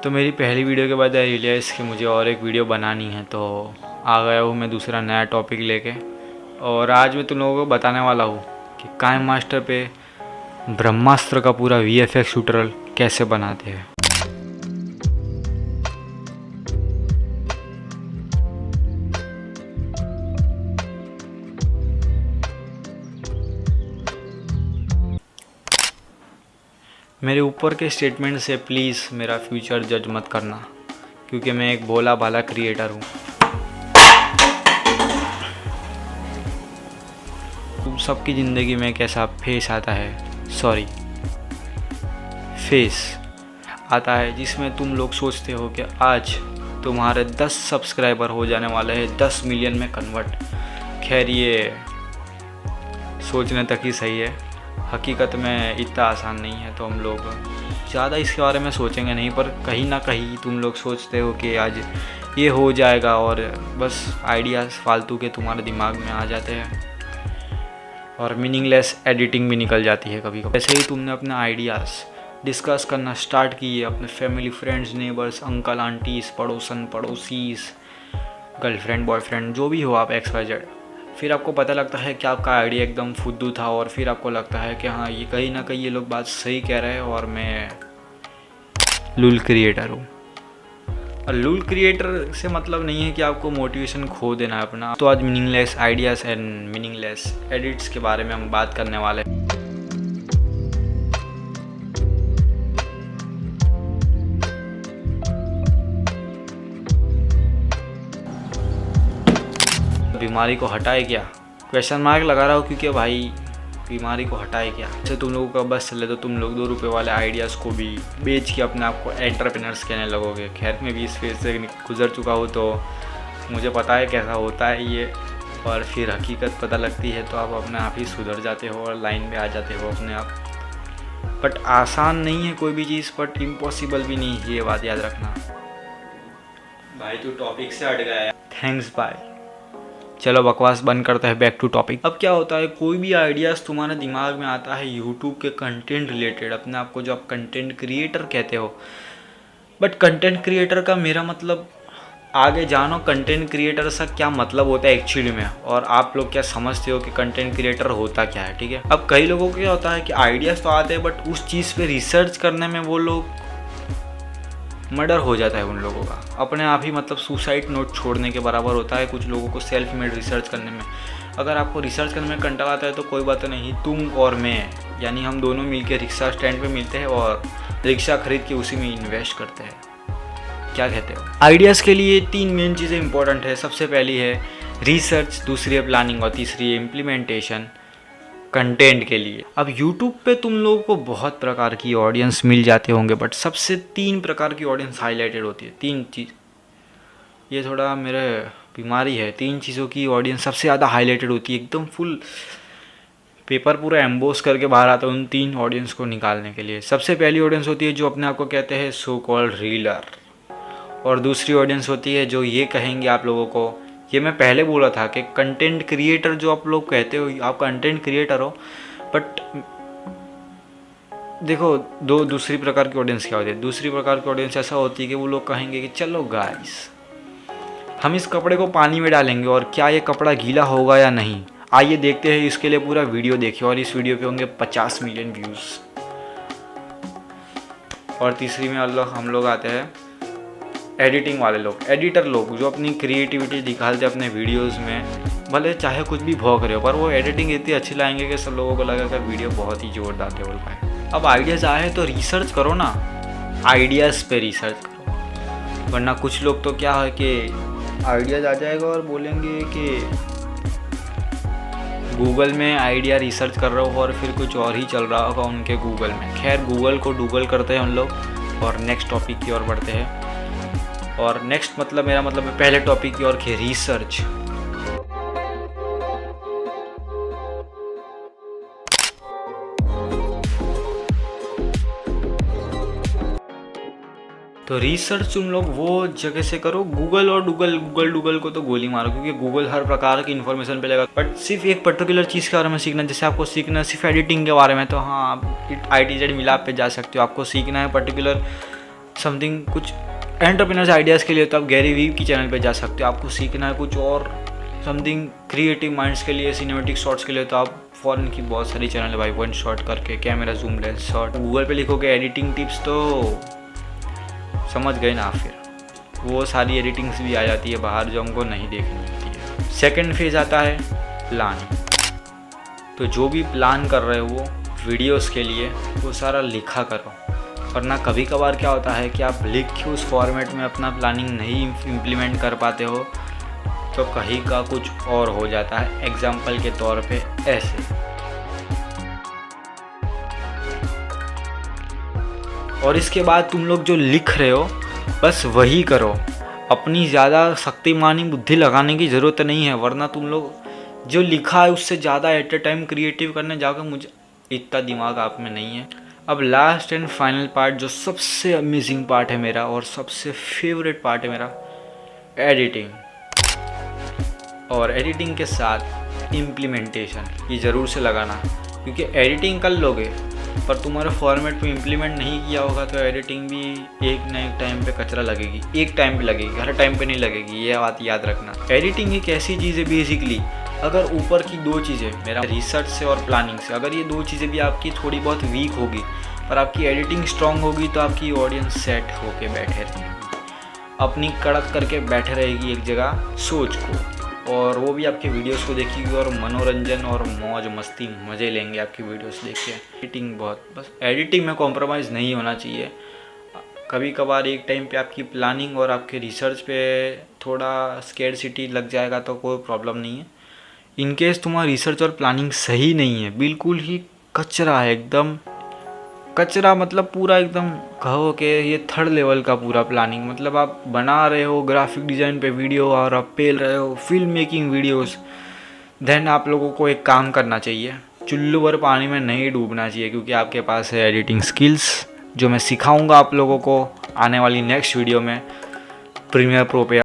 तो मेरी पहली वीडियो के बाद आई रियलाइज़ कि मुझे और एक वीडियो बनानी है, तो आ गया हूँ मैं दूसरा नया टॉपिक लेके। और आज मैं तुम लोगों को बताने वाला हूँ कि काइम मास्टर पे ब्रह्मास्त्र का पूरा VFX शूटर कैसे बनाते हैं। मेरे ऊपर के स्टेटमेंट से प्लीज़ मेरा फ्यूचर जज मत करना, क्योंकि मैं एक भोला भाला क्रिएटर हूँ। सबकी ज़िंदगी में एक ऐसा फेस आता है, सॉरी फेस आता है, जिसमें तुम लोग सोचते हो कि आज तुम्हारे 10 सब्सक्राइबर हो जाने वाले हैं 10 मिलियन में कन्वर्ट। खैर ये सोचने तक ही सही है, हकीकत में इतना आसान नहीं है। तो हम लोग ज़्यादा इसके बारे में सोचेंगे नहीं, पर कहीं ना कहीं तुम लोग सोचते हो कि आज ये हो जाएगा, और बस आइडियाज़ फालतू के तुम्हारे दिमाग में आ जाते हैं और मीनिंगलेस एडिटिंग भी निकल जाती है कभी कभी। ऐसे ही तुमने अपने आइडियाज़ डिस्कस करना स्टार्ट किए अपने family, friends, neighbours, uncle aunties, पड़ोसन पड़ोसीज़, गर्लफ्रेंड बॉयफ्रेंड, जो भी हो आप, XYZ। फिर आपको पता लगता है कि आपका आइडिया एकदम फुद्दू था, और फिर आपको लगता है कि हाँ ये कहीं ना कहीं ये लोग बात सही कह रहे हैं और मैं लूल क्रिएटर हूँ। और लूल क्रिएटर से मतलब नहीं है कि आपको मोटिवेशन खो देना है अपना। तो आज meaningless ideas and meaningless edits के बारे में हम बात करने वाले हैं। बीमारी को हटाए क्या, क्वेश्चन मार्क लगा रहा हूँ, क्योंकि भाई बीमारी को हटाए क्या। जैसे तुम लोगों का बस चले तो तुम लोग 2 रुपये वाले आइडियाज़ को भी बेच के अपने आप को एंटरप्रेन्योर्स कहने लगोगे। खैर मैं भी इस फेज से गुजर चुका हूँ, तो मुझे पता है कैसा होता है ये। और फिर हकीकत पता लगती है तो आप अपने आप ही सुधर जाते हो और लाइन में आ जाते हो अपने आप। बट आसान नहीं है कोई भी चीज़, बट इम्पॉसिबल भी नहीं है, ये बात याद रखना। भाई तू टॉपिक से हट गया। Thanks bye. चलो बकवास बंद करते हैं, बैक टू टॉपिक। अब क्या होता है, कोई भी आइडियाज़ तुम्हारे दिमाग में आता है यूट्यूब के कंटेंट रिलेटेड, अपने आप को जो आप कंटेंट क्रिएटर कहते हो। बट कंटेंट क्रिएटर का मेरा मतलब आगे जानो, कंटेंट क्रिएटर से क्या मतलब होता है एक्चुअली में, और आप लोग क्या समझते हो कि कंटेंट क्रिएटर होता क्या है। ठीक है, अब कई लोगों को क्या होता है कि आइडियाज़ तो आते हैं, बट उस चीज़ पे रिसर्च करने में वो लोग मर्डर हो जाता है उन लोगों का। अपने आप ही मतलब सुसाइड नोट छोड़ने के बराबर होता है कुछ लोगों को सेल्फ मेड रिसर्च करने में। अगर आपको रिसर्च करने में कंटाला आता है तो कोई बात नहीं, तुम और मैं यानी हम दोनों मिलकर रिक्शा स्टैंड पे मिलते हैं और रिक्शा खरीद के उसी में इन्वेस्ट करते हैं। क्या कहते हो। आइडियाज़ के लिए 3 मेन चीज़ें इंपॉर्टेंट है। सबसे पहली है रिसर्च, दूसरी है प्लानिंग, और तीसरी है इम्प्लीमेंटेशन कंटेंट के लिए। अब YouTube पे तुम लोगों को बहुत प्रकार की ऑडियंस मिल जाते होंगे, बट सबसे 3 प्रकार की ऑडियंस हाईलाइटेड होती है। 3 चीज़, ये थोड़ा मेरे बीमारी है। 3 चीज़ों की ऑडियंस सबसे ज़्यादा हाईलाइटेड होती है, एकदम फुल पेपर पूरा एम्बोस करके बाहर आता है उन 3 ऑडियंस को निकालने के लिए। सबसे पहली ऑडियंस होती है जो अपने आप को कहते हैं सो कॉल्ड रीलर, और दूसरी ऑडियंस होती है जो ये कहेंगे आप लोगों को, ये मैं पहले बोला था कि कंटेंट क्रिएटर जो आप लोग कहते हो, आप कंटेंट क्रिएटर हो। बट देखो दूसरी प्रकार की ऑडियंस क्या होती है। दूसरी प्रकार की ऑडियंस ऐसा होती है कि वो लोग कहेंगे कि चलो गाइस, हम इस कपड़े को पानी में डालेंगे और क्या ये कपड़ा गीला होगा या नहीं, आइए देखते हैं। इसके लिए पूरा वीडियो देखिए और इस वीडियो पे होंगे 50 मिलियन व्यूज़। और तीसरी में हम लोग आते हैं एडिटिंग वाले लोग, एडिटर लोग, जो अपनी क्रिएटिविटी दिखाते हैं अपने वीडियोस में, भले चाहे कुछ भी भौंक रहे हो, पर वो एडिटिंग इतनी अच्छी लाएंगे कि सब लोगों को लगेगा वीडियो बहुत ही जोरदार लेवल का है। अब आइडियाज़ आए तो रिसर्च करो ना, आइडियाज़ पे रिसर्च करो। वरना कुछ लोग तो क्या है कि आइडियाज़ आ जाएगा और बोलेंगे कि गूगल में आइडिया रिसर्च कर रहा हो और फिर कुछ और ही चल रहा होगा उनके गूगल में। खैर गूगल को डूगल करते हैं हम लोग और नेक्स्ट टॉपिक की ओर बढ़ते हैं। और नेक्स्ट मतलब मेरा मतलब है पहले टॉपिक की ओर के रिसर्च। तो रिसर्च तुम लोग वो जगह से करो, गूगल और गूगल को तो गोली मारो, क्योंकि गूगल हर प्रकार की इन्फॉर्मेशन पे लगा। बट सिर्फ एक पर्टिकुलर चीज़ के बारे में सीखना, जैसे आपको सीखना सिर्फ एडिटिंग के बारे में, तो हाँ आप ITZ मिलाप पे जा सकते हो। आपको सीखना है पर्टिकुलर समथिंग कुछ एंटरप्रेन्योर्स आइडियाज़ के लिए तो आप गैरी वी की चैनल पे जा सकते हो। आपको सीखना है कुछ और समथिंग क्रिएटिव माइंड्स के लिए, सिनेमेटिक शॉट्स के लिए तो आप फॉरेन की बहुत सारी चैनल है भाई, वन शॉट करके, camera zoom lens shot. Google पे लिखोगे एडिटिंग टिप्स तो समझ गए ना, फिर वो सारी एडिटिंग्स भी आ जाती है बाहर जो हमको नहीं देखनी होती है। सेकेंड फेज़ आता है प्लानिंग। तो जो भी प्लान कर रहे हो वो वीडियोस के लिए वो सारा लिखा करो, वरना कभी कभार क्या होता है कि आप लिख के उस फॉर्मेट में अपना प्लानिंग नहीं इम्प्लीमेंट कर पाते हो तो कहीं का कुछ और हो जाता है। एग्जाम्पल के तौर पे ऐसे, और इसके बाद तुम लोग जो लिख रहे हो बस वही करो, अपनी ज़्यादा शक्तिमानी बुद्धि लगाने की ज़रूरत नहीं है, वरना तुम लोग जो लिखा है उससे ज़्यादा एट ए टाइम क्रिएटिव करने जाकर मुझे इतना दिमाग आप में नहीं है। अब लास्ट एंड फाइनल पार्ट जो सबसे अमेजिंग पार्ट है मेरा और सबसे फेवरेट पार्ट है मेरा, एडिटिंग। और एडिटिंग के साथ इम्प्लीमेंटेशन ये ज़रूर से लगाना, क्योंकि एडिटिंग कर लोगे पर तुम्हारे फॉर्मेट पे इम्प्लीमेंट नहीं किया होगा तो एडिटिंग भी एक ना एक टाइम पे कचरा लगेगी। एक टाइम पे लगेगी, हर टाइम पे नहीं लगेगी, ये बात याद रखना। एडिटिंग एक ऐसी चीज़ है बेसिकली, अगर ऊपर की दो चीज़ें, मेरा रिसर्च से और प्लानिंग से, अगर ये दो चीज़ें भी आपकी थोड़ी बहुत वीक होगी पर आपकी एडिटिंग स्ट्रांग होगी तो आपकी ऑडियंस सेट होके बैठे रहेगी, अपनी कड़क करके बैठे रहेगी एक जगह सोच को, और वो भी आपके वीडियोस को देखेगी और मनोरंजन और मौज मस्ती मज़े लेंगे आपकी वीडियोस देख के। एडिटिंग बहुत, बस एडिटिंग में कॉम्प्रोमाइज़ नहीं होना चाहिए। कभी कभार एक टाइम पे आपकी प्लानिंग और आपके रिसर्च पे थोड़ा स्केर्सिटी लग जाएगा तो कोई प्रॉब्लम नहीं है। इनकेस तुम्हारा रिसर्च और प्लानिंग सही नहीं है, बिल्कुल ही कचरा है, एकदम कचरा, मतलब पूरा एकदम कहो कि ये थर्ड लेवल का पूरा प्लानिंग, मतलब आप बना रहे हो ग्राफिक डिज़ाइन पे वीडियो और आप पेल रहे हो फिल्म मेकिंग वीडियोस, देन आप लोगों को एक काम करना चाहिए, चुल्लू भर पानी में नहीं डूबना चाहिए, क्योंकि आपके पास है एडिटिंग स्किल्स जो मैं सिखाऊंगा आप लोगों को आने वाली नेक्स्ट वीडियो में प्रीमियर प्रो पे।